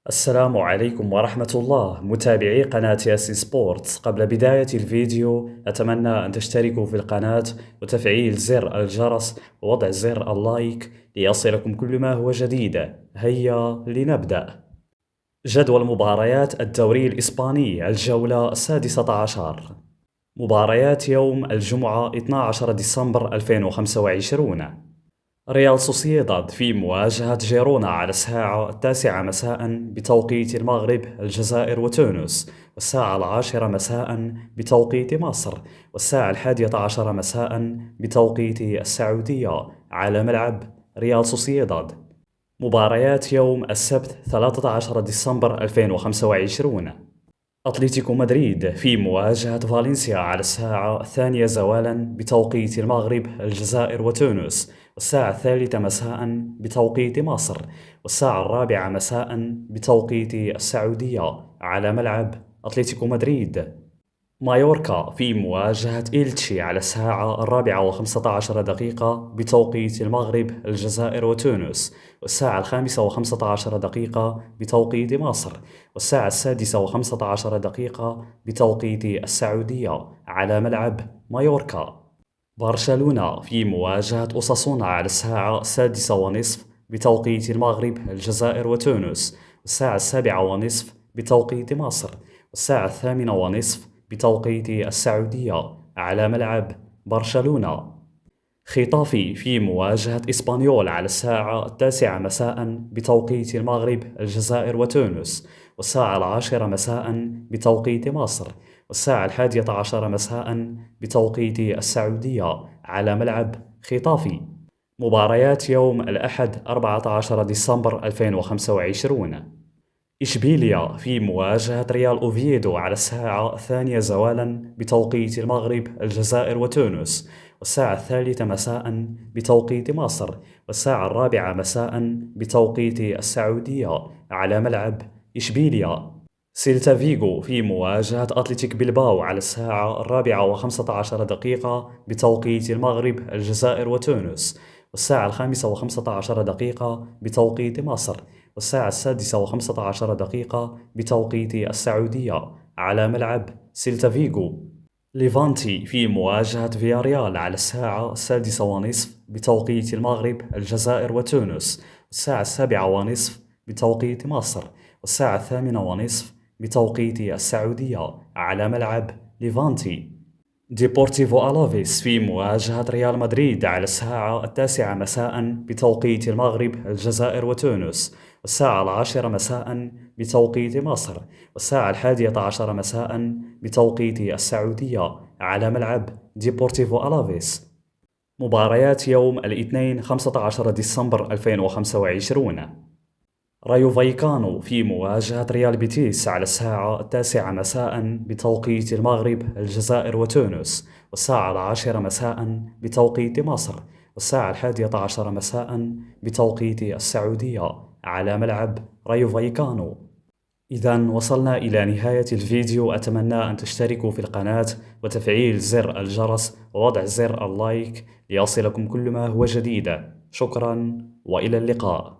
السلام عليكم ورحمة الله متابعي قناة ياسين سبورتس. قبل بداية الفيديو أتمنى أن تشتركوا في القناة وتفعيل زر الجرس ووضع زر اللايك ليصلكم كل ما هو جديد. هيا لنبدأ. جدول مباريات الدوري الإسباني الجولة السادسة عشر. مباريات يوم الجمعة 12 ديسمبر 2025. ريال سوسييداد في مواجهة جيرونا على الساعة 9 مساء بتوقيت المغرب الجزائر وتونس، والساعة 10 مساء بتوقيت مصر، والساعة 11 مساء بتوقيت السعودية على ملعب ريال سوسييداد. مباريات يوم السبت 13 ديسمبر 2025. أتلتيكو مدريد في مواجهة فالنسيا على الساعة 2 زوالا بتوقيت المغرب الجزائر وتونس، والساعة 3 مساء بتوقيت مصر، والساعة 4 مساء بتوقيت السعودية على ملعب أتلتيكو مدريد. مايوركا في مواجهة إلتشي على الساعة 4:15 بتوقيت المغرب الجزائر وتونس، والساعة 5:15 بتوقيت مصر، والساعة 6:15 بتوقيت السعودية على ملعب مايوركا. برشلونة في مواجهة أوساسونا على الساعة 6:30 بتوقيت المغرب الجزائر وتونس، والساعة 7:30 بتوقيت مصر، والساعة 8:30 بتوقيت السعودية على ملعب برشلونة. ختافي في مواجهة إسبانيول على الساعة 9 مساء بتوقيت المغرب الجزائر وتونس، والساعة 10 مساء بتوقيت مصر، والساعة 11 مساء بتوقيت السعودية على ملعب ختافي. مباريات يوم الأحد 14 ديسمبر 2025. إشبيليا في مواجهة ريال أوفيدو على الساعة 2 زوالا بتوقيت المغرب الجزائر وتونس، والساعة 3 مساء بتوقيت مصر، والساعة 4 مساء بتوقيت السعودية على ملعب إشبيليا. سيلتا فيغو في مواجهة أتلتيك بلباو على الساعة 4:15 بتوقيت المغرب الجزائر وتونس، والساعة 5:15 بتوقيت مصر، والساعة 6:15 بتوقيت السعودية على ملعب سيلتا فيغو. ليفانتي في مواجهة فياريال على الساعة 6:30 بتوقيت المغرب الجزائر وتونس، والساعة 7:30 بتوقيت مصر، والساعة 8:30 بتوقيت السعودية على ملعب ليفانتي. ديبورتيفو ألافيس في مواجهة ريال مدريد على الساعة 9 مساء بتوقيت المغرب الجزائر وتونس، والساعة 10 مساء بتوقيت مصر، والساعة 11 مساء بتوقيت السعودية على ملعب ديبورتيفو ألافيس. مباريات يوم الاثنين 15 ديسمبر 2025. رايو فايكانو في مواجهة ريال بيتيس على الساعة 9 مساء بتوقيت المغرب الجزائر وتونس، والساعة 10 مساء بتوقيت مصر، والساعة 11 مساء بتوقيت السعودية على ملعب رايو فايكانو. إذا وصلنا إلى نهاية الفيديو، أتمنى أن تشتركوا في القناة وتفعيل زر الجرس ووضع زر اللايك ليصلكم كل ما هو جديد. شكرا وإلى اللقاء.